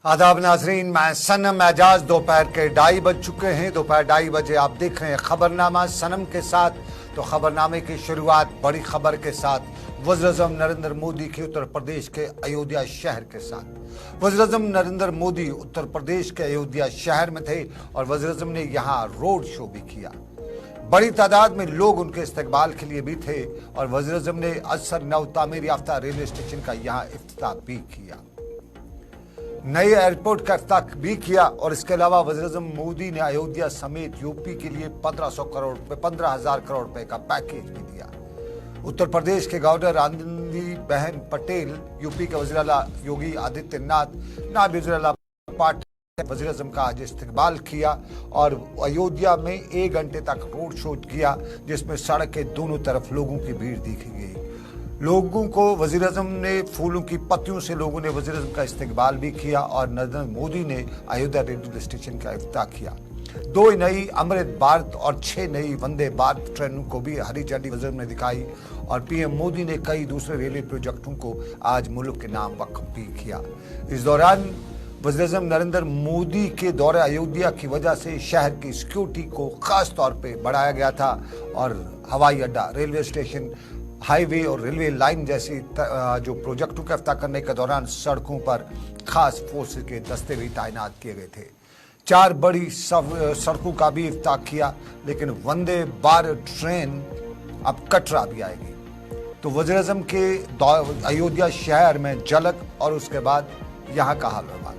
आदाब नाजरीन, मैं सनम एजाज। दोपहर के 2:30 बज चुके हैं। दोपहर 2:30 बजे आप देख रहे हैं खबरनामा सनम के साथ। तो खबरनामे की शुरुआत बड़ी खबर के साथ, वज़ीर-ए-आज़म नरेंद्र मोदी के उत्तर प्रदेश के अयोध्या शहर के साथ। वज़ीर-ए-आज़म नरेंद्र मोदी उत्तर प्रदेश के अयोध्या शहर में थे और वज़ीर-ए-आज़म ने यहाँ रोड शो भी किया। बड़ी तादाद में लोग उनके इस्तकबाल के लिए भी थे और वज़ीर-ए-आज़म ने असर नव तामीर याफ्ता रेलवे स्टेशन का यहाँ इफ्तिताह भी किया, नए एयरपोर्ट का इफ्तिताह भी किया। और इसके अलावा वज़ीर-ए-आज़म मोदी ने अयोध्या समेत यूपी के लिए 15,000 करोड़ रुपए का पैकेज भी दिया। उत्तर प्रदेश के गवर्नर आनंदीबेन पटेल, यूपी के वज़ीर आला योगी आदित्यनाथ, नायब वज़ीर आला पाटिल वज़ीर-ए-आज़म का आज इस्तकबाल किया और अयोध्या में 1 घंटे तक रोड शो किया, जिसमें सड़क के दोनों तरफ लोगों की भीड़ देखी गई। लोगों को वज़ीर-ए-आज़म ने फूलों की पत्तियों से लोगों ने वज़ीर-ए-आज़म का इस्तकबाल भी किया और नरेंद्र मोदी ने अयोध्या रेलवे स्टेशन का इफ्तिताह किया। 2 नई अमृत भारत और 6 नई वंदे भारत ट्रेनों को भी हरी झंडी वज़ीर-ए-आज़म ने दिखाई और पीएम मोदी ने कई दूसरे रेलवे प्रोजेक्टों को आज मुल्क के नाम वक्फ भी किया। इस दौरान वज़ीर-ए-आज़म नरेंद्र मोदी के दौरे अयोध्या की वजह से शहर की सिक्योरिटी को खास तौर पर बढ़ाया गया था और हवाई अड्डा, रेलवे स्टेशन, हाईवे और रेलवे लाइन जैसी जो प्रोजेक्टों का इफ्तिताह करने के दौरान सड़कों पर खास फोर्स के दस्ते भी तैनात किए गए थे। 4 बड़ी सड़कों का भी इफ्तिताह किया, लेकिन वंदे भारत ट्रेन अब कटरा भी आएगी। तो वज़ीर-ए-आज़म के अयोध्या शहर में झलक और उसके बाद यहाँ का हाल रहा।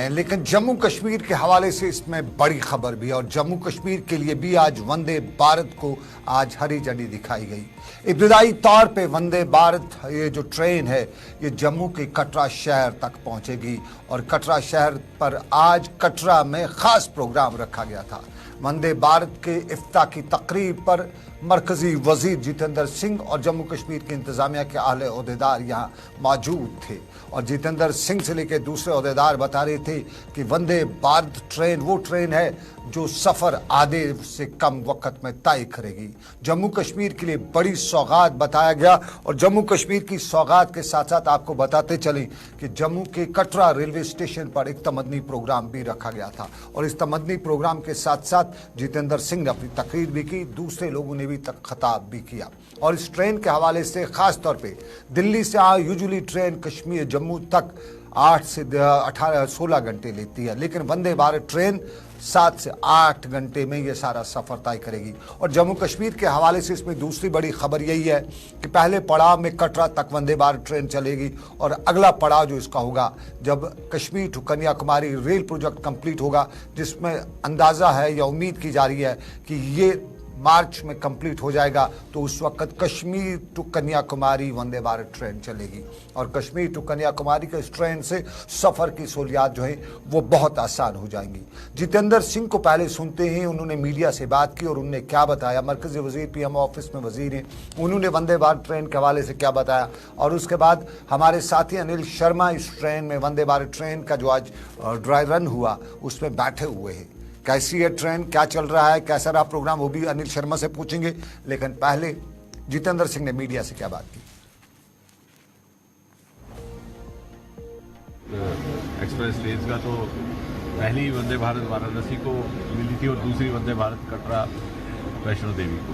लेकिन जम्मू कश्मीर के हवाले से इसमें बड़ी खबर भी है और जम्मू कश्मीर के लिए भी आज वंदे भारत को आज हरी झंडी दिखाई गई। इब्तदाई तौर पे वंदे भारत ये जो ट्रेन है ये जम्मू के कटरा शहर तक पहुंचेगी और कटरा शहर पर आज कटरा में खास प्रोग्राम रखा गया था। वंदे भारत के इफ्तिताह की तकरीब पर मरकजी वजीर जितेंद्र सिंह और जम्मू कश्मीर की इंतजामिया के आले ओहदेदार यहाँ मौजूद थे और जितेंद्र सिंह से लेकर दूसरे ओहदेदार बता रहे थे कि वंदे भारत ट्रेन वो ट्रेन है जो सफ़र आधे से कम वक्त में तय करेगी। जम्मू कश्मीर के लिए बड़ी सौगात बताया गया और जम्मू कश्मीर की सौगात के साथ साथ आपको बताते चलें कि जम्मू के कटरा रेलवे स्टेशन पर एक तमदनी प्रोग्राम भी रखा गया था और इस तमदनी प्रोग्राम के साथ साथ जितेंद्र सिंह ने अपनी तकरीर भी की, दूसरे लोगों ने भी खिताब भी किया। और इस ट्रेन के हवाले से खास तौर पे दिल्ली से यूजुअली ट्रेन कश्मीर जम्मू तक 8 से 16 घंटे लेती है, लेकिन वंदे भारत ट्रेन 7 से 8 घंटे में ये सारा सफ़र तय करेगी। और जम्मू कश्मीर के हवाले से इसमें दूसरी बड़ी खबर यही है कि पहले पड़ाव में कटरा तक वंदे भारत ट्रेन चलेगी और अगला पड़ाव जो इसका होगा जब Kashmir to Kanyakumari rail project complete होगा, जिसमें अंदाज़ा है या उम्मीद की जा रही है कि ये मार्च में कंप्लीट हो जाएगा, तो उस वक्त कश्मीर टू कन्याकुमारी वंदे भारत ट्रेन चलेगी और कश्मीर टू कन्याकुमारी के इस ट्रेन से सफ़र की सहूलियात जो है वो बहुत आसान हो जाएंगी। जितेंद्र सिंह को पहले सुनते हैं, उन्होंने मीडिया से बात की और उन्होंने क्या बताया। मरकज़ी वज़ीर पीएम ऑफिस में वज़ीर हैं, उन्होंने वंदे भारत ट्रेन के हवाले से क्या बताया और उसके बाद हमारे साथी अनिल शर्मा इस ट्रेन में वंदे भारत ट्रेन का जो आज ड्राई रन हुआ उसमें बैठे हुए हैं। कैसी है ट्रेन, क्या चल रहा है, कैसा रहा प्रोग्राम, वो भी अनिल शर्मा से पूछेंगे। लेकिन पहले जितेंद्र सिंह ने मीडिया से क्या बात की। एक्सप्रेस ट्रेन का तो पहली वंदे भारत वाराणसी को मिली थी और दूसरी वंदे भारत कटरा वैष्णो देवी को,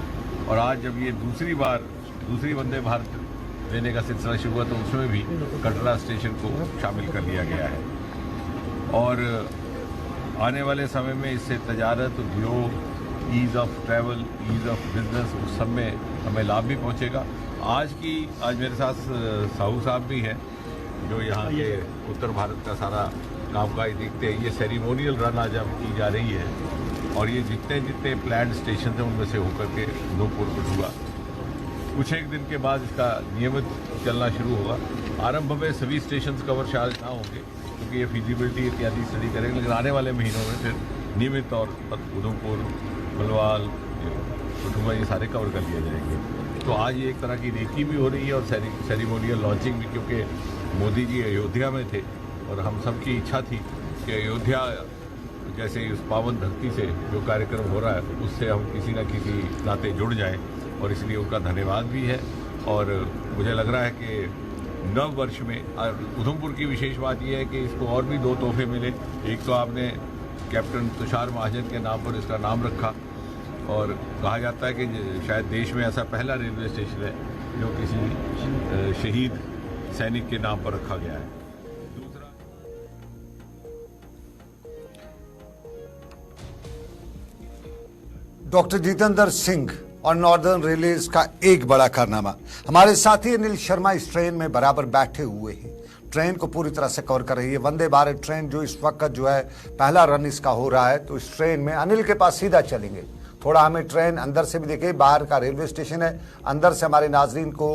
और आज जब ये दूसरी वंदे भारत देने का सिलसिला शुरू हुआ तो उसमें भी कटरा स्टेशन को शामिल कर लिया गया है और आने वाले समय में इससे तजारत, उद्योग, ease of travel, ease of business, उस सब में हमें लाभ भी पहुंचेगा। आज मेरे साथ साहू साहब भी हैं जो यहाँ के उत्तर भारत का सारा कामकाज देखते हैं। ये सेरिमोनियल रन आज अब की जा रही है और ये जितने प्लान स्टेशन हैं उनमें से होकर के नूपुर हुआ। कुछ एक दिन के बाद इसका नियमित चलना शुरू होगा। आरंभ में सभी स्टेशन कवर शायद ना होंगे क्योंकि ये फिजिबिलिटी इत्यादि स्टडी करेंगे, लेकिन आने वाले महीनों में फिर नियमित तौर पर उधमपुर, बलवाल, कठुआ ये सारे कवर कर लिए जाएंगे। तो आज ये एक तरह की रेकी भी हो रही है और सेरेमोनियल लॉन्चिंग भी, क्योंकि मोदी जी अयोध्या में थे और हम सब की इच्छा थी कि अयोध्या जैसे इस पावन धरती से जो कार्यक्रम हो रहा है उससे हम किसी न किसी नाते जुड़ जाएं, और इसलिए उनका धन्यवाद भी है। और मुझे लग रहा है कि नव वर्ष में उधमपुर की विशेष बात यह है कि इसको और भी 2 तोहफे मिले। एक तो आपने कैप्टन तुषार महाजन के नाम पर इसका नाम रखा, और कहा जाता है कि शायद देश में ऐसा पहला रेलवे स्टेशन है जो किसी शहीद सैनिक के नाम पर रखा गया है। डॉक्टर जितेंद्र सिंह और नॉर्दर्न रेलवेज का एक बड़ा कारनामा। हमारे साथी अनिल शर्मा इस ट्रेन में बराबर बैठे हुए हैं, ट्रेन को पूरी तरह से कवर कर रही है। वंदे भारत ट्रेन जो इस वक्त जो है पहला रन इसका हो रहा है, तो इस ट्रेन में अनिल के पास सीधा चलेंगे। थोड़ा हमें ट्रेन अंदर से भी देखिए, बाहर का रेलवे स्टेशन है, अंदर से हमारे नाजरीन को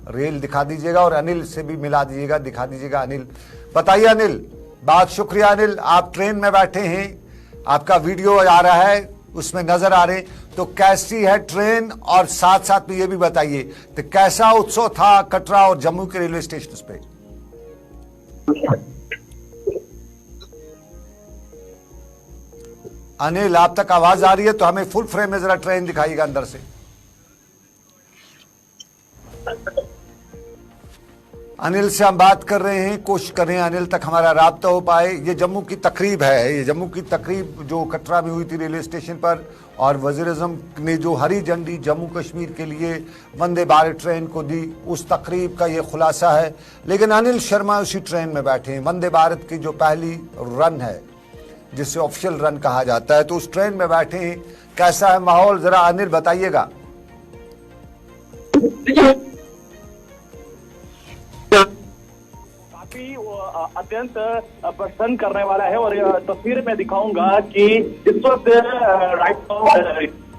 रेल दिखा दीजिएगा और अनिल से भी मिला दीजिएगा, दिखा दीजिएगा। अनिल बताइए। अनिल, बहुत शुक्रिया अनिल, आप ट्रेन में बैठे हैं, आपका वीडियो आ रहा है, उसमें नजर आ रहे, तो कैसी है ट्रेन, और साथ साथ में ये भी बताइए तो कैसा उत्सव था कटरा और जम्मू के रेलवे स्टेशन पे। अनिल, आप तक आवाज आ रही है तो हमें फुल फ्रेम में जरा ट्रेन दिखाइएगा अंदर से। अनिल से हम बात कर रहे हैं, कोशिश कर रहे हैं अनिल तक हमारा राब्ता हो पाए। ये जम्मू की तकरीब है, ये जम्मू की तकरीब जो कटरा में हुई थी रेलवे स्टेशन पर, और वज़ीर-ए-आज़म ने जो हरी झंडी जम्मू कश्मीर के लिए वंदे भारत ट्रेन को दी, उस तकरीब का ये खुलासा है। लेकिन अनिल शर्मा उसी ट्रेन में बैठे हैं, वंदे भारत की जो पहली रन है जिसे ऑफिशियल रन कहा जाता है, तो उस ट्रेन में बैठे हैं। कैसा है माहौल, जरा अनिल बताइएगा। अत्यंत प्रसन्न करने वाला है, और तस्वीर में दिखाऊंगा कि इस वक्त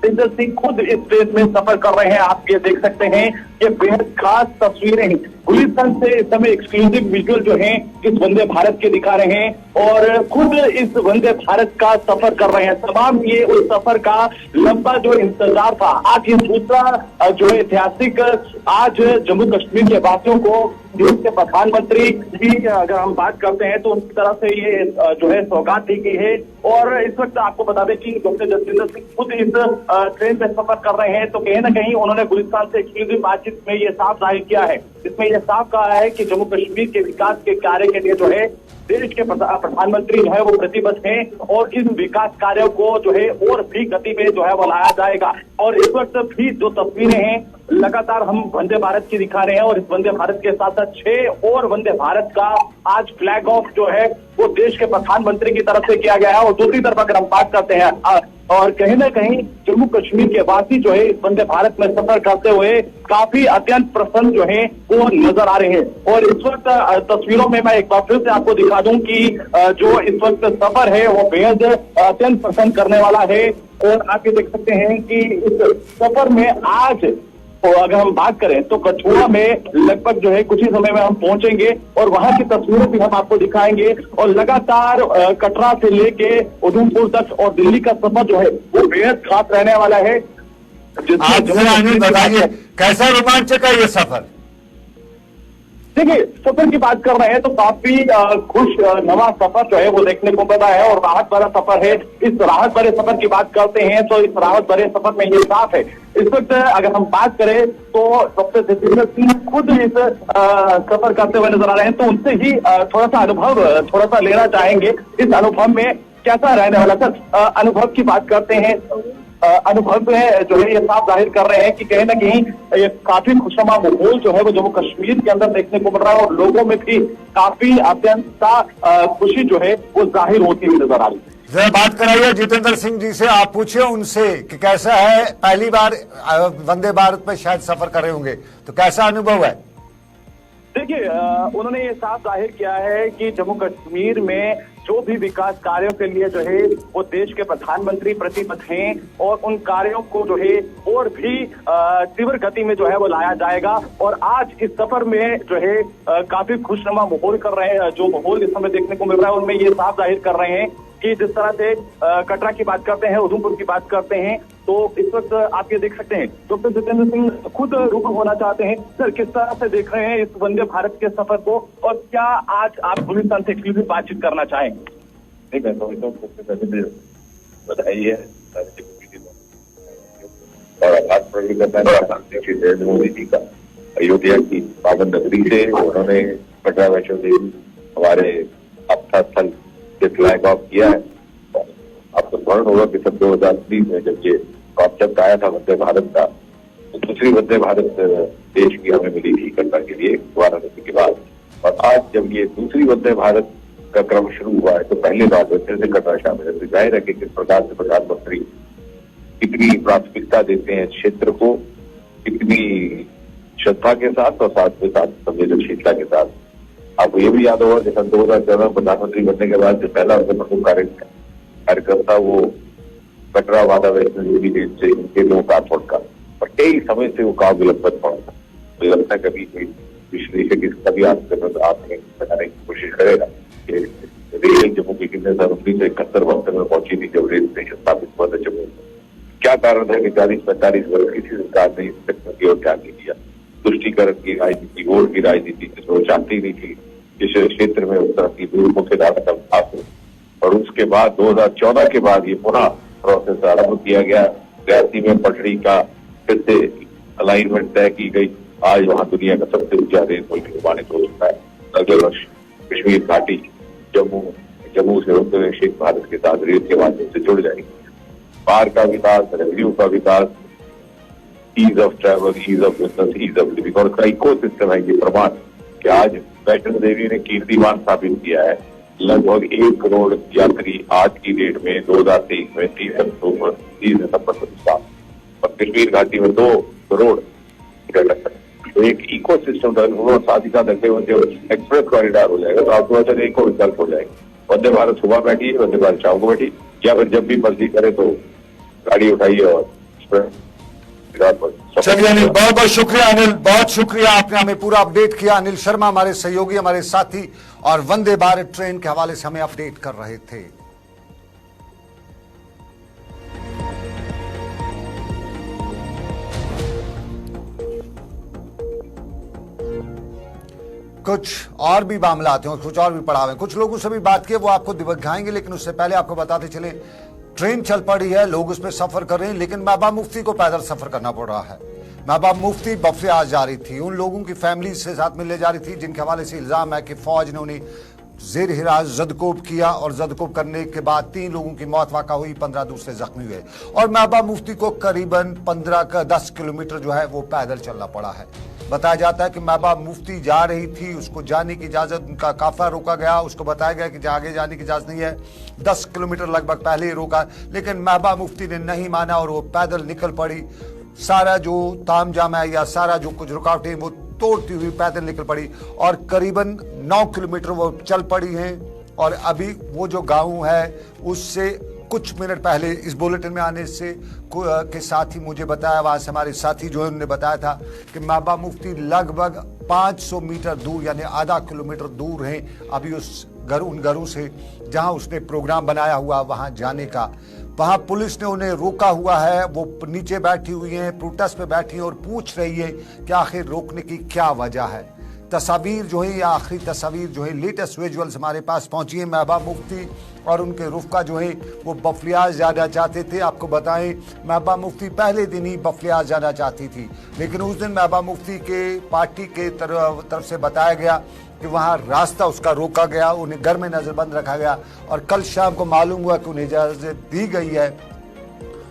जितेंद्र सिंह खुद इस ट्रेन में सफर कर रहे हैं। आप ये देख सकते हैं, ये बेहद खास तस्वीरें हैं। गुलिस्तान से इस समय एक्सक्लूसिव विजुअल जो हैं इस वंदे भारत के दिखा रहे हैं, और खुद इस वंदे भारत का सफर कर रहे हैं। तमाम ये उस सफर का लंबा जो इंतजार था, आज ये दूसरा जो ऐतिहासिक आज जम्मू कश्मीर के वासियों को देश के प्रधानमंत्री की अगर हम बात करते हैं तो उनकी तरफ से ये जो है सौगात दी गई है। और इस वक्त आपको बता दें कि डॉक्टर जितेंद्र सिंह खुद इस ट्रेन में सफर कर रहे हैं, तो कहीं ना कहीं उन्होंने गुलिस्तान से एक्सक्लूसिव बातचीत में ये साफ जाहिर किया है, इसमें यह साफ कहा है कि जम्मू कश्मीर के विकास के कार्य के लिए जो है देश के प्रधानमंत्री जो है वो प्रतिबद्ध हैं, और इन विकास कार्यों को जो है और भी गति में जो है वो लाया जाएगा। और इस वक्त भी जो तस्वीरें हैं लगातार हम वंदे भारत की दिखा रहे हैं, और इस वंदे भारत के साथ साथ 6 और वंदे भारत का आज फ्लैग ऑफ जो है वो देश के प्रधानमंत्री की तरफ से किया गया है। और दूसरी तरफ अगर हम बात करते हैं, और कहीं ना कहीं जम्मू कश्मीर के वासी जो है इस वंदे भारत में सफर करते हुए काफी अत्यंत प्रसन्न जो है वो नजर आ रहे हैं। और इस वक्त तस्वीरों में मैं एक बार फिर से आपको दिखा दूं कि जो इस वक्त सफर है वो बेहद अत्यंत प्रसन्न करने वाला है। और आप ये देख सकते हैं कि इस सफर में आज तो अगर हम बात करें तो कठुआ में लगभग जो है कुछ ही समय में हम पहुंचेंगे, और वहां की तस्वीरें भी हम आपको दिखाएंगे। और लगातार कटरा से लेके उधमपुर तक और दिल्ली का सफर जो है वो बेहद खास रहने वाला है। आप बताइए कैसा रोमांचक है ये सफर। देखिए, सफर की बात कर रहे हैं तो काफी खुश नवा सफर जो है वो देखने को मिला है, और राहत भरा सफर है। इस राहत भरे सफर की बात करते हैं तो इस राहत भरे सफर में ये साफ है, इस वक्त अगर हम बात करें तो डॉक्टर जितेंद्र सिंह खुद इस सफर करते हुए नजर आ रहे हैं, तो उनसे ही थोड़ा सा अनुभव लेना चाहेंगे। इस अनुभव में कैसा रहने वाला सर, अनुभव की बात करते हैं, अनुभव में जो है ये साफ जाहिर कर रहे हैं कि कहीं ना कहीं ये काफी खुशनुमा माहौल जो है वो जम्मू कश्मीर के अंदर देखने को मिल रहा है, और लोगों में भी काफी अत्यंत खुशी जो है वो जाहिर होती हुई नजर आ रही है। जरा बात कराइए जितेंद्र सिंह जी से, आप पूछिए उनसे कि कैसा है, पहली बार वंदे भारत में शायद सफर कर रहे होंगे, तो कैसा अनुभव है। देखिए, उन्होंने ये साफ जाहिर किया है कि जम्मू कश्मीर में जो भी विकास कार्यों के लिए जो है वो देश के प्रधानमंत्री प्रतिबद्ध हैं, और उन कार्यों को जो है और भी तीव्र गति में जो है वो लाया जाएगा। और आज इस सफर में जो है काफी खुशनुमा माहौल कर रहे हैं, जो माहौल इस समय देखने को मिल रहा है उनमें ये साफ जाहिर कर रहे हैं कि जिस तरह से कटरा की बात करते हैं, उधमपुर की बात करते हैं, तो इस वक्त आप ये देख सकते हैं डॉक्टर जितेंद्र सिंह खुद रूबरू होना चाहते हैं। सर, किस तरह से देख रहे हैं इस वंदे भारत के सफर को, और क्या आज आप गुलिस्तान से एक्सक्लूसिव बातचीत करना चाहेंगे? नहीं, मैं समझता हूँ सबसे पहले बधाई है और आभार प्रकट करना चाहता हूँ नरेंद्र मोदी जी का। अयोध्या की पावन नगरी से उन्होंने कटरा वैष्णो देवी हमारे आस्था स्थल से फ्लैग ऑफ किया है। आपको स्मरण होगा कि सब 2020 में जब ये कॉन्सेप्ट आया था वंदे भारत का, तो दूसरी वंदे भारत देश की हमें मिली थी कटरा के लिए वाराणसी के बाद। और आज जब ये दूसरी वंदे भारत का क्रम शुरू हुआ है तो पहले बात फिर से कटरा शामिल है। तो जाहिर है कि किस प्रकार से प्रधानमंत्री कितनी प्राथमिकता देते हैं क्षेत्र को, कितनी श्रद्धा के साथ और साथ में साथ संवेदनशीलता के साथ। आपको ये भी याद होगा कि सन 2014 प्रधानमंत्री बनने के बाद जो पहला उनका प्रमुख कार्यक्रम था वो कटरा वादा वैष्णो देवी डेट से इनके लोगों का का, और कई समय से वो काम विलंबित पड़ा था। मुझे लगता है कभी कोई विश्लेषक इसका भी आपने बताने की कोशिश करेगा कि रेल जम्मू की कितने साल 1971 में पहुंची थी जब रेल स्टेशन स्थापित हुआ था जम्मू में। क्या कारण है कि 40-45 वर्ष किसी सरकार ने इस सेक्टर की ओर ध्यान नहीं दिया? तुष्टीकरण की राजनीति, वोट की राजनीति, जिसमें वो चाहती नहीं थी जिस क्षेत्र में उस तरह की मुख्यधारा था। और उसके बाद 2014 के बाद ये पुनः प्रोसेस आरंभ किया गया। रियासी में पटरी का फिर से अलाइनमेंट तय की गई। आज वहां दुनिया का सबसे ऊंचा रेल पुल निर्माणित हो चुका है। अगले वर्ष कश्मीर घाटी जम्मू से होते हुए शेख भारत के साथ रेल के माध्यम से जुड़ जाएगी। पार का विकास, रेवेन्यू का विकास, ease of travel, ease of business, ease of living, और उसका इको सिस्टम है। ये प्रमाण कि आज वैष्णो देवी ने कीर्तिमान स्थापित किया है। लगभग 1 करोड़ यात्री आज की डेट में 2023 में 30 दिसंबर को, और कश्मीर घाटी में 2 करोड़ तो एक इको सिस्टम साथ ही साथ अगले जब एक्सप्रेस कॉरिडोर हो जाएगा तो आपके पास एक और विकल्प हो जाएगा। वंदे भारत सुबह बैठी है, वंदे भारत शाम को बैठी, या फिर जब भी मर्जी करे तो गाड़ी उठाइए और चलिए अनिल, बहुत बहुत शुक्रिया अनिल, बहुत शुक्रिया, आपने हमें पूरा अपडेट किया। अनिल शर्मा हमारे सहयोगी, हमारे साथी, और वंदे भारत ट्रेन के हवाले से हमें अपडेट कर रहे थे। कुछ और भी मामला आते हैं, कुछ और भी पड़ाव हैं, कुछ लोगों से भी बात की, वो आपको दिखाएंगे, लेकिन उससे पहले आपको बताते चले ट्रेन चल पड़ी है, लोग उसमें सफर कर रहे हैं, लेकिन महबूबा मुफ्ती को पैदल सफर करना पड़ रहा है। महबूबा मुफ्ती बफ्लियाज जा रही थी, उन लोगों की फैमिली से साथ मिलने जा रही थी जिनके हवाले से इल्जाम है कि फौज ने उन्हें जेर हिरासत जदकोब किया, और जदकोब करने के बाद 3 लोगों की मौत वाक़ा हुई, 15 दूसरे जख्मी हुए, और महबूबा मुफ्ती को करीबन 10 किलोमीटर जो है वो पैदल चलना पड़ा है। बताया जाता है कि महबूबा मुफ्ती जा रही थी, उसको जाने की इजाज़त, उनका काफिला रोका गया, उसको बताया गया कि आगे जाने की इजाज़त नहीं है। 10 किलोमीटर लगभग पहले ही रोका, लेकिन महबूबा मुफ्ती ने नहीं माना और वो पैदल निकल पड़ी। सारा जो तामझाम है या सारा जो कुछ रुकावटें वो तोड़ती हुई पैदल निकल पड़ी, और करीबन 9 किलोमीटर वो चल पड़ी हैं। और अभी वो जो गाँव है उससे कुछ मिनट पहले इस बुलेटिन में आने से के साथ ही मुझे बताया, वहां से हमारे साथी जो है उन्होंने बताया था कि महबूबा मुफ्ती लगभग 500 मीटर दूर यानी आधा किलोमीटर दूर हैं अभी उन घरों से जहां उसने प्रोग्राम बनाया हुआ वहां जाने का। वहां पुलिस ने उन्हें रोका हुआ है, वो नीचे बैठी हुई हैं, प्रोटेस्ट पे बैठी हैं और पूछ रही है कि आखिर रोकने की क्या वजह है। तस्वीर जो है, या आखिरी तस्वीर जो है, लेटेस्ट विजुअल्स हमारे पास पहुंची है। महबूबा मुफ्ती और उनके रुफ़का जो है वो बफ्लियाज जाना चाहते थे। आपको बताएं, महबूबा मुफ्ती पहले दिन ही बफ्लियाज जाना चाहती थी, लेकिन उस दिन महबूबा मुफ्ती के पार्टी के तरफ से बताया गया कि वहाँ रास्ता उसका रोका गया, उन्हें घर में नज़रबंद रखा गया, और कल शाम को मालूम हुआ कि उन्हें इजाज़त दी गई है।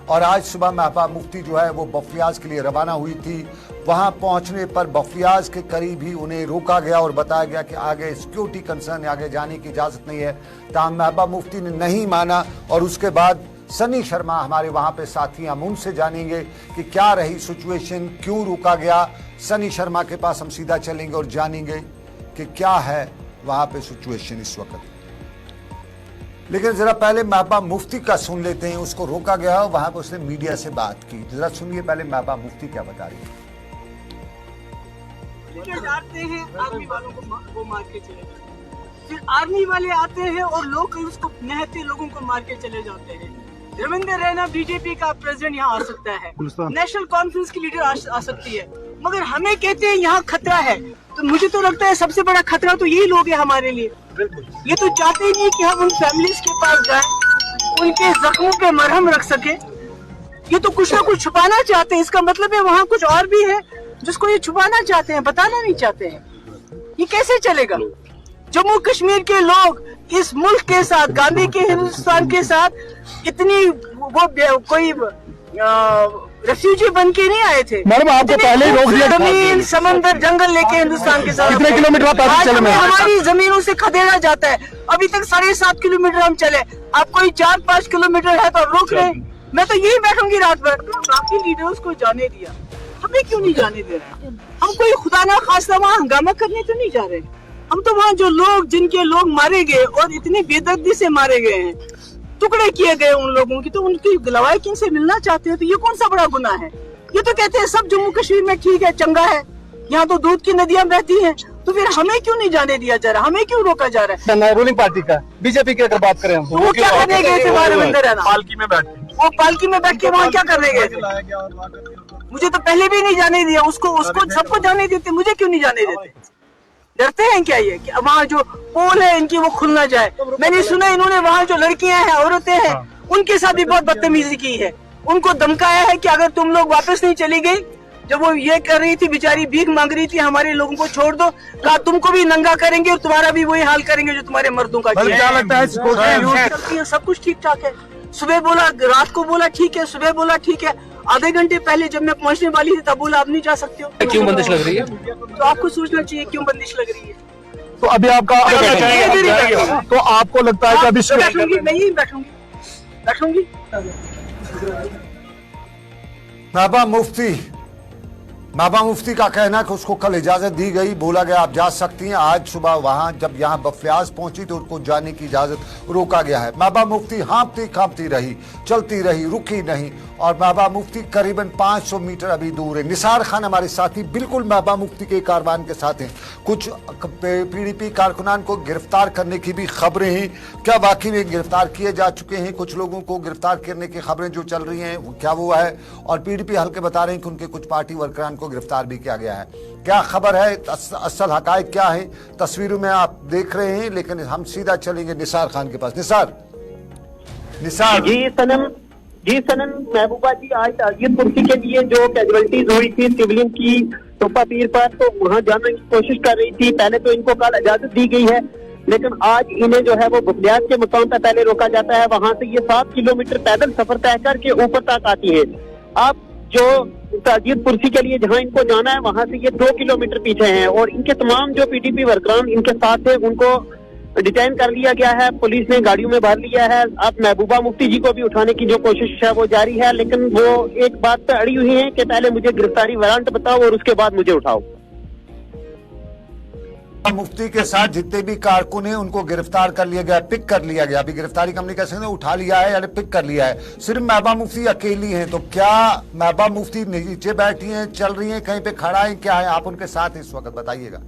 और आज सुबह महबूबा मुफ्ती जो है वो बफ्लियाज के लिए रवाना हुई थी। वहां पहुंचने पर बफ्लियाज के करीब ही उन्हें रोका गया और बताया गया कि आगे सिक्योरिटी कंसर्न है, आगे जाने की इजाज़त नहीं है। ताहम महबूबा मुफ्ती ने नहीं माना, और उसके बाद सनी शर्मा हमारे वहां पे साथी, हम उनसे जानेंगे कि क्या रही सिचुएशन, क्यों रोका गया। सनी शर्मा के पास हम सीधा चलेंगे और जानेंगे कि क्या है वहां पे सिचुएशन इस वक्त। लेकिन जरा पहले महबूबा मुफ्ती का सुन लेते हैं। उसको रोका गया, वहां पर उसने मीडिया से बात की, जरा सुनिए पहले महबूबा मुफ्ती क्या बता रही है। डांटते हैं आर्मी वालों को, वो मार के चले जाते हैं। फिर आर्मी वाले आते हैं और लोग उसको नहते लोगों को मार के चले जाते हैं। रविंद्र रैना बीजेपी का प्रेसिडेंट यहाँ आ सकता है, नेशनल कॉन्फ्रेंस की लीडर आ सकती है, मगर हमें कहते हैं यहाँ खतरा है। तो मुझे तो लगता है सबसे बड़ा खतरा तो यही लोग हैं हमारे लिए। ये तो चाहते ही नहीं कि हम उन फैमिलीज के पास जाएं, उनके जख्मों पे मरहम रख सके। ये तो कुछ ना कुछ छुपाना चाहते हैं। इसका मतलब है वहाँ कुछ और भी है जिसको ये छुपाना चाहते हैं, बताना नहीं चाहते हैं। ये कैसे चलेगा? जम्मू कश्मीर के लोग इस मुल्क के साथ, गांधी के हिंदुस्तान के साथ इतनी वो कोई रेफ्यूजी बन के नहीं आए थे। मैडम आपको पहले ही रोक दिया था। जमीन, समंदर, जंगल लेके हिंदुस्तान के साथ कितने किलोमीटर आप पैदल चले? में हमारी जमीनों से खदेड़ा जाता है। अभी तक 7.5 किलोमीटर हम चले, आप कोई 4-5 किलोमीटर है तो रोक रहे। मैं तो यही बैठूंगी रात भर। बाकी लीडर्स को जाने दिया, हमें क्यों नहीं जाने दे रहे? हम कोई खुदा ना खास्ता वहाँ हंगामा करने तो नहीं जा रहे। हम तो वहाँ जो लोग, जिनके लोग मारे गए और इतनी बेदर्दी से मारे गए हैं, टुकड़े किए गए उन लोगों की, तो उनकी गवाही किनसे मिलना चाहते हैं? तो ये कौन सा बड़ा गुनाह है? ये तो कहते हैं सब जम्मू कश्मीर में ठीक है, चंगा है, यहाँ तो दूध की नदियां बहती हैं। तो फिर हमें क्यों नहीं जाने दिया जा रहा? हमें क्यों रोका जा रहा है? रूलिंग पार्टी का, बीजेपी की अगर बात करें हम, तो वो क्या करने गए थे वहाँ रविंद्र रैना? पालकी में बैठ के। वो पालकी में बैठ के वहाँ क्या करने गए थे? मुझे तो पहले भी नहीं जाने दिया, उसको सबको जाने देते, मुझे क्यों नहीं जाने देते? डरते हैं क्या ये कि वहाँ जो पोल है इनकी वो खुल ना जाए? मैंने सुना इन्होंने वहाँ जो लड़कियां हैं, औरतें हैं, उनके साथ भी बहुत बदतमीजी की है। उनको धमकाया है कि अगर तुम लोग वापस नहीं चली गई, जब वो ये कर रही थी, बेचारी भीख मांग रही थी, हमारे लोगों को छोड़ दो, कहा तुमको भी नंगा करेंगे और तुम्हारा भी वही हाल करेंगे जो तुम्हारे मर्दों का किया। क्या लगता है? सब कुछ ठीक ठाक है। सुबह बोला, रात को बोला ठीक है, सुबह बोला ठीक है, आधे घंटे पहले जब मैं पहुंचने वाली थी तब बोला आप नहीं जा सकते हो। क्यों बंदिश लग रही है? तो आपको सोचना चाहिए क्यों बंदिश लग रही है। तो अभी आपका तो आपको लगता है कि अभी बैठूंगी, मैं यही बैठूंगी। महबूबा मुफ्ती का कहना है कि उसको कल इजाजत दी गई, बोला गया आप जा सकती हैं। आज सुबह वहां जब यहां बफ्याज पहुंची तो उनको जाने की इजाजत रोका गया है। महबूबा मुफ्ती हाँफती कांपती रही, चलती रही, रुकी नहीं, और महबूबा मुफ्ती करीबन 500 मीटर अभी दूर है। निसार खान हमारे साथी बिल्कुल महबूबा मुफ्ती के कारवान के साथ हैं। कुछ पीडीपी कारकुनान को गिरफ्तार करने की भी खबरें हैं। क्या वाकई में गिरफ्तार किए जा चुके हैं? कुछ लोगों को गिरफ्तार करने की खबरें जो चल रही हैं क्या वो है? और पीडीपी हल्के बता रहे हैं कि उनके कुछ पार्टी वर्करान को गिरफ्तार भी किया गया है। क्या खबर है? असल हकायक क्या है? तस्वीरों में आप देख रहे हैं, लेकिन हम सीधा चलेंगे निसार खान के पास। निसार जी सनम, महबूबा जी आज ताजियत कुर्सी के लिए जो कैजुअलिटीज हुई थी सिविलियन की टोपा पीर पर, तो वहाँ जाने की कोशिश कर रही थी। पहले तो इनको कल इजाजत दी गई है, लेकिन आज इन्हें जो है वो बुनियाद के मुकाम पर पहले रोका जाता है। वहाँ से ये 7 किलोमीटर पैदल सफर तय करके ऊपर तक आती है। अब जो ताजियत कुर्सी के लिए जहाँ इनको जाना है वहाँ से ये 2 किलोमीटर पीछे हैं, और इनके तमाम जो पीडीपी वर्करान इनके साथ थे उनको डिटेन कर लिया गया है। पुलिस ने गाड़ियों में भर लिया है। अब महबूबा मुफ्ती जी को भी उठाने की जो कोशिश है वो जारी है, लेकिन वो एक बात पे अड़ी हुई है कि पहले मुझे गिरफ्तारी वारंट बताओ और उसके बाद मुझे उठाओ। मुफ्ती के साथ जितने भी कारकुन हैं उनको गिरफ्तार कर लिया गया, पिक कर लिया गया। अभी गिरफ्तारी कम नहीं कह सकते, उठा लिया है यानी पिक कर लिया है। सिर्फ महबूबा मुफ्ती अकेली हैं, तो क्या महबूबा मुफ्ती नीचे बैठी हैं, चल रही हैं, कहीं पे खड़ा है, क्या है? आप उनके साथ इस वक्त बताइएगा।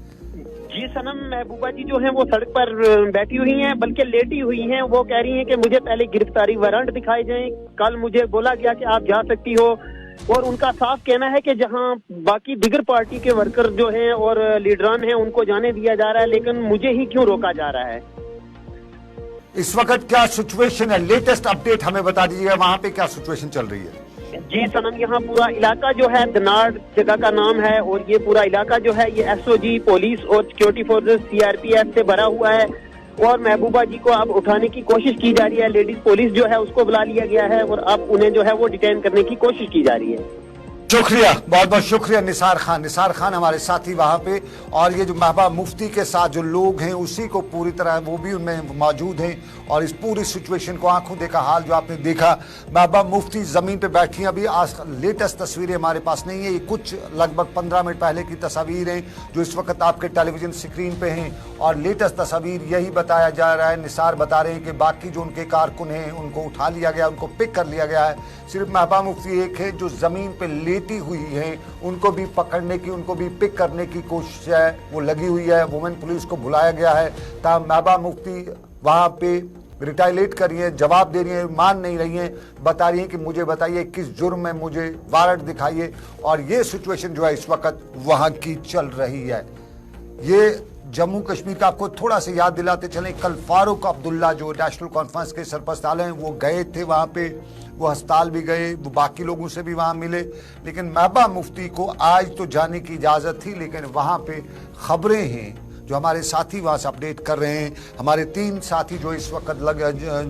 जी सनम, महबूबा जी जो हैं वो सड़क पर बैठी हुई हैं, बल्कि लेटी हुई हैं। वो कह रही हैं कि मुझे पहले गिरफ्तारी वारंट दिखाए जाएं। कल मुझे बोला गया कि आप जा सकती हो, और उनका साफ कहना है कि जहां बाकी दिगर पार्टी के वर्कर जो हैं और लीडरान हैं उनको जाने दिया जा रहा है, लेकिन मुझे ही क्यों रोका जा रहा है। इस वक्त क्या सिचुएशन है? लेटेस्ट अपडेट हमें बता दीजिएगा, वहां पे क्या सिचुएशन चल रही है? जी सनम, यहाँ पूरा इलाका जो है दनाड़ जगह का नाम है, और ये पूरा इलाका जो है ये एसओजी, पुलिस और सिक्योरिटी फोर्सेस, सीआरपीएफ से भरा हुआ है। और महबूबा जी को अब उठाने की कोशिश की जा रही है। लेडीज पुलिस जो है उसको बुला लिया गया है, और अब उन्हें जो है वो डिटेन करने की कोशिश की जा रही है। शुक्रिया, बहुत बहुत शुक्रिया निसार खान हमारे साथी वहां पे। और ये जो महबूबा मुफ्ती के साथ जो लोग हैं उसी को पूरी तरह वो भी उनमें मौजूद हैं, और इस पूरी सिचुएशन को आंखों देखा हाल जो आपने देखा। महबूबा मुफ्ती जमीन पे बैठी हैं। अभी आज लेटेस्ट तस्वीरें हमारे पास नहीं है, ये कुछ लगभग 15 मिनट पहले की तस्वीर हैं जो इस वक्त आपके टेलीविजन स्क्रीन पे हैं, और लेटेस्ट तस्वीर यही बताया जा रहा है। निसार बता रहे हैं कि बाकी जो उनके कारकुन हैं उनको उठा लिया गया, उनको पिक कर लिया गया है। सिर्फ महबूबा मुफ्ती एक है जो जमीन पे लेटी हुई हैं उनको भी पकड़ने की, उनको भी पिक करने की कोशिश है वो लगी हुई है। वुमेन पुलिस को बुलाया गया है, तब महबूबा मुफ्ती वहाँ पे रिटाइलेट कर रही है, जवाब दे रही है, मान नहीं रही है, बता रही है कि मुझे बताइए किस जुर्म में, मुझे वारंट दिखाइए। और ये सिचुएशन जो है इस वक्त वहाँ की चल रही है। ये जम्मू कश्मीर का आपको थोड़ा सा याद दिलाते चलें, कल फारूक अब्दुल्ला जो नेशनल कॉन्फ्रेंस के सरपरस्त हैं वो गए थे वहाँ पे, वो अस्पताल भी गए, वो बाकी लोगों से भी वहाँ मिले, लेकिन महबूबा मुफ्ती को आज तो जाने की इजाज़त थी, लेकिन वहाँ पे खबरें हैं जो हमारे साथी वहाँ से अपडेट कर रहे हैं। हमारे 3 साथी जो इस वक्त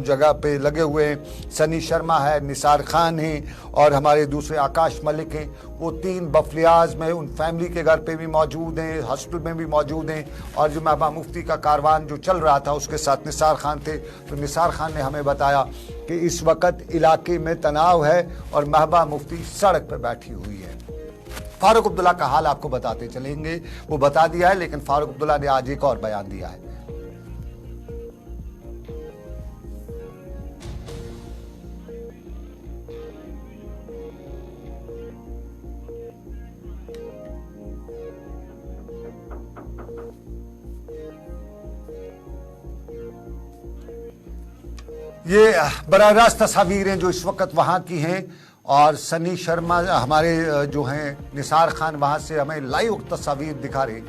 जगह पे लगे हुए हैं, सनी शर्मा है, निसार खान हैं और हमारे दूसरे आकाश मलिक हैं, वो 3 बफलियाज में उन फैमिली के घर पे भी मौजूद हैं, हॉस्पिटल में भी मौजूद हैं। और जो महबूबा मुफ्ती का कारवान जो चल रहा था उसके साथ निसार खान थे, तो निसार खान ने हमें बताया कि इस वक्त इलाके में तनाव है और महबूबा मुफ्ती सड़क पर बैठी हुई है। फारूक अब्दुल्ला का हाल आपको बताते चलेंगे, वो बता दिया है, लेकिन फारूक अब्दुल्ला ने आज एक और बयान दिया है। ये बराह रास्त तस्वीरें जो इस वक्त वहां की हैं और सनी शर्मा हमारे जो हैं निसार खान वहाँ से हमें लाइव तस्वीर दिखा रहे,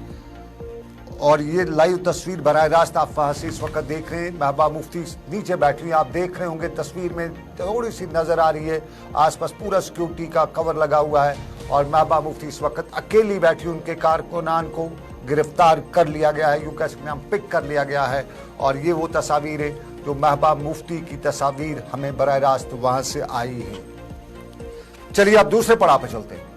और ये लाइव तस्वीर बराह रास्त आप वहाँ से इस वक्त देख रहे हैं। महबूबा मुफ्ती नीचे बैठी हुई आप देख रहे होंगे, तस्वीर में थोड़ी सी नज़र आ रही है, आसपास पूरा सिक्योरिटी का कवर लगा हुआ है और महबूबा मुफ्ती इस वक्त अकेली बैठी, उनके कारकुनान को गिरफ्तार कर लिया गया है, यूँ कह सकते हैं हम, पिक कर लिया गया है। और ये वो तस्वीर है जो महबूबा मुफ्ती की तस्वीर हमें बराह रास्त वहाँ से आई है। चलिए अब दूसरे पड़ाव पे चलते हैं।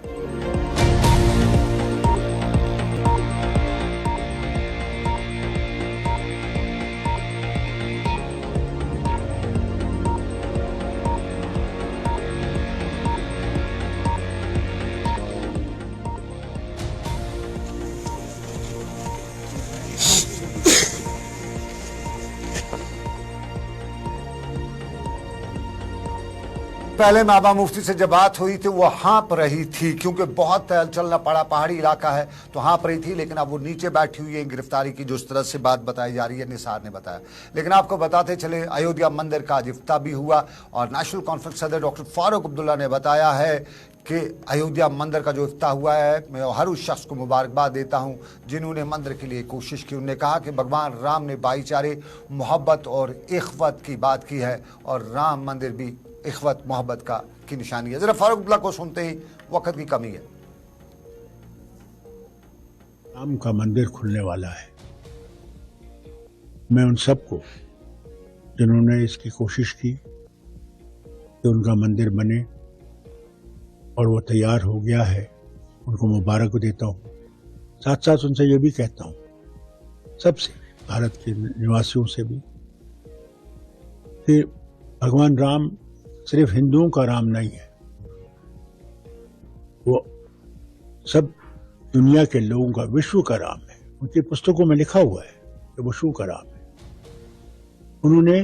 पहले महबूबा मुफ्ती से जब बात हुई थी वो हाँप रही थी, क्योंकि बहुत चलना पड़ा, पहाड़ी इलाका है तो हाँप रही थी, लेकिन अब वो नीचे बैठी हुई है। गिरफ्तारी की जो तरह से बात बताई जा रही है, निसार ने बताया। लेकिन आपको बताते चले, अयोध्या मंदिर का आज इफ्ताह भी हुआ और नेशनल कॉन्फ्रेंस सदर डॉक्टर फारूक अब्दुल्ला ने बताया है कि अयोध्या मंदिर का जो इफ्ताह हुआ है, मैं हर उस शख्स को मुबारकबाद देता हूँ जिन्होंने मंदिर के लिए कोशिश की। उन्होंने कहा कि भगवान राम ने भाईचारे, मोहब्बत और इख्वत की बात की है और राम मंदिर भी इख्वत मोहब्बत की निशानी है। जरा फारूक अब्दुल्ला को सुनते ही, वक्त की कमी है। राम का मंदिर खुलने वाला है। मैं उन सबको जिन्होंने इसकी कोशिश की कि उनका मंदिर बने और वो तैयार हो गया है, उनको मुबारक देता हूँ। साथ साथ उनसे ये भी कहता हूँ, सबसे, भारत के निवासियों से भी, कि भगवान राम सिर्फ हिंदुओं का राम नहीं है, वो सब दुनिया के लोगों का, विश्व का राम है। उनकी पुस्तकों में लिखा हुआ है कि विश्व का राम है। उन्होंने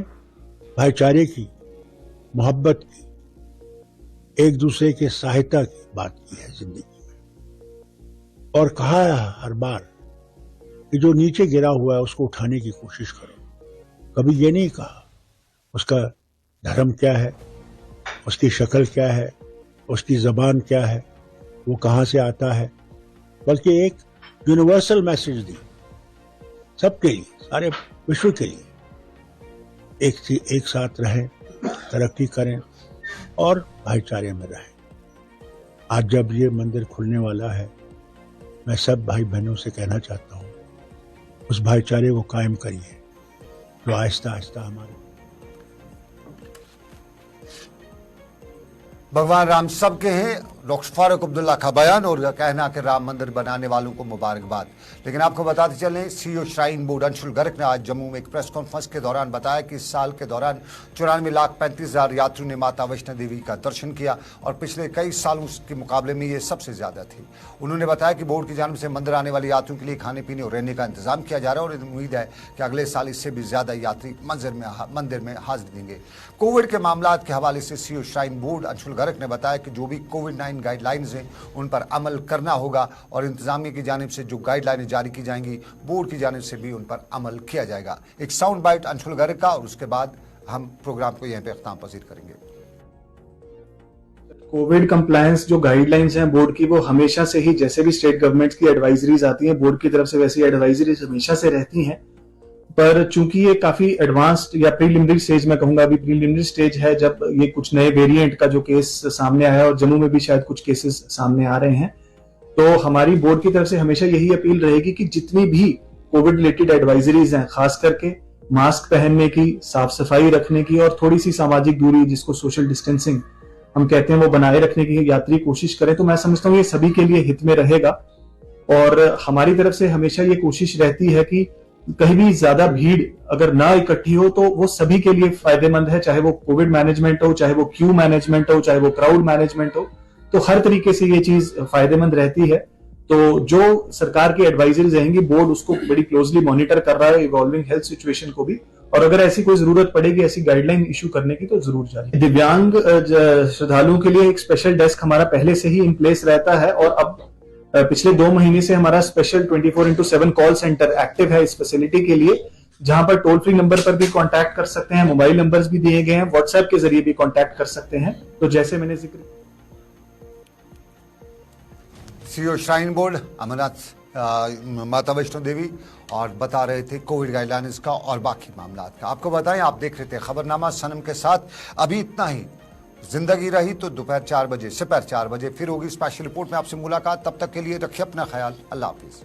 भाईचारे की, मोहब्बत की, एक दूसरे के सहायता की बात की है जिंदगी में, और कहा है हर बार कि जो नीचे गिरा हुआ है उसको उठाने की कोशिश करो। कभी ये नहीं कहा उसका धर्म क्या है, उसकी शक्ल क्या है, उसकी जबान क्या है, वो कहाँ से आता है, बल्कि एक यूनिवर्सल मैसेज दी सबके लिए, सारे विश्व के लिए, एक साथ रहें, तरक्की करें और भाईचारे में रहें। आज जब ये मंदिर खुलने वाला है, मैं सब भाई बहनों से कहना चाहता हूँ, उस भाईचारे को कायम करिए जो आहिस्ता आहिस्ता हमारे। भगवान राम सबके हैं, डॉक्टर फारूक अब्दुल्ला का बयान और कहना कि राम मंदिर बनाने वालों को मुबारकबाद। लेकिन आपको बताते चलें, CEO shrine board Anshul Garg ने आज जम्मू में एक प्रेस कॉन्फ्रेंस के दौरान बताया कि इस साल के दौरान 94,35,000 यात्रियों ने माता वैष्णो देवी का दर्शन किया और पिछले कई सालों के मुकाबले में ये सबसे ज्यादा थी। उन्होंने बताया कि बोर्ड की जानिब से मंदिर आने वाले यात्रियों के लिए खाने पीने और रहने का इंतजाम किया जा रहा है और उम्मीद है कि अगले साल इससे भी ज्यादा यात्री मंदिर में हाजिरी देंगे। कोविड के मामला के हवाले से CEO shrine board Anshul Garg ने बताया कि जो भी कोविड-19 इन गाइडलाइंस हैं उन पर अमल करना होगा और इंतजामिया की जानिब से जो गाइडलाइनें जारी की जाएंगी बोर्ड की जानिब से भी उन पर अमल किया जाएगा। एक साउंड बाइट अंशुल गर्ग का और उसके बाद हम प्रोग्राम को यहीं पे अख्ताम पसीर करेंगे। कोविड कंप्लायंस जो गाइडलाइंस हैं बोर्ड की, वो हमेशा से ही, जैसे भी स्टेट गवर्नमेंट्स की एडवाइजरीज आती हैं बोर्ड की तरफ से, वैसी एडवाइजरीज हमेशा से रहती हैं। पर चूंकि ये काफी एडवांस्ड या प्रीलिमिनरी स्टेज, मैं कहूंगा अभी प्रीलिमिनरी स्टेज है, जब ये कुछ नए वेरिएंट का जो केस सामने आया और जम्मू में भी शायद कुछ केसेस सामने आ रहे हैं, तो हमारी बोर्ड की तरफ से हमेशा यही अपील रहेगी कि जितनी भी कोविड रिलेटेड एडवाइजरीज हैं, खास करके मास्क पहनने की, साफ सफाई रखने की और थोड़ी सी सामाजिक दूरी जिसको सोशल डिस्टेंसिंग हम कहते हैं वो बनाए रखने की यात्री कोशिश करें, तो मैं समझता हूँ ये सभी के लिए हित में रहेगा। और हमारी तरफ से हमेशा ये कोशिश रहती है कि कहीं भी ज्यादा भीड़ अगर ना इकट्ठी हो तो वो सभी के लिए फायदेमंद है, चाहे वो कोविड मैनेजमेंट हो, चाहे वो क्यू मैनेजमेंट हो, चाहे वो क्राउड मैनेजमेंट हो, तो हर तरीके से ये चीज फायदेमंद रहती है। तो जो सरकार की एडवाइजरीज रहेंगी बोर्ड उसको बड़ी क्लोजली मॉनिटर कर रहा है, इवॉल्विंग हेल्थ सिचुएशन को भी, और अगर ऐसी कोई जरूरत पड़ेगी ऐसी गाइडलाइन इशू करने की तो जरूर जारी। दिव्यांग श्रद्धालुओं के लिए एक स्पेशल डेस्क हमारा पहले से ही इन प्लेस रहता है और अब पिछले 2 महीने से हमारा स्पेशल 24/7 कॉल सेंटर एक्टिव है इस फैसिलिटी के लिए, जहां पर टोल फ्री नंबर पर भी कांटेक्ट कर सकते हैं, मोबाइल नंबर्स भी दिए गए हैं, व्हाट्सएप के जरिए भी कांटेक्ट कर सकते हैं। तो जैसे मैंने जिक्र सीईओ श्राइन बोर्ड अमरनाथ माता वैष्णो देवी और बता रहे थे कोविड गाइडलाइंस का और बाकी मामला का। आपको बताएं, आप देख रहे थे खबरनामा सनम के साथ। अभी इतना ही, जिंदगी रही तो दोपहर 4 बजे से 4 बजे फिर होगी स्पेशल रिपोर्ट में आपसे मुलाकात। तब तक के लिए रखिए अपना ख्याल। अल्लाह हाफिज।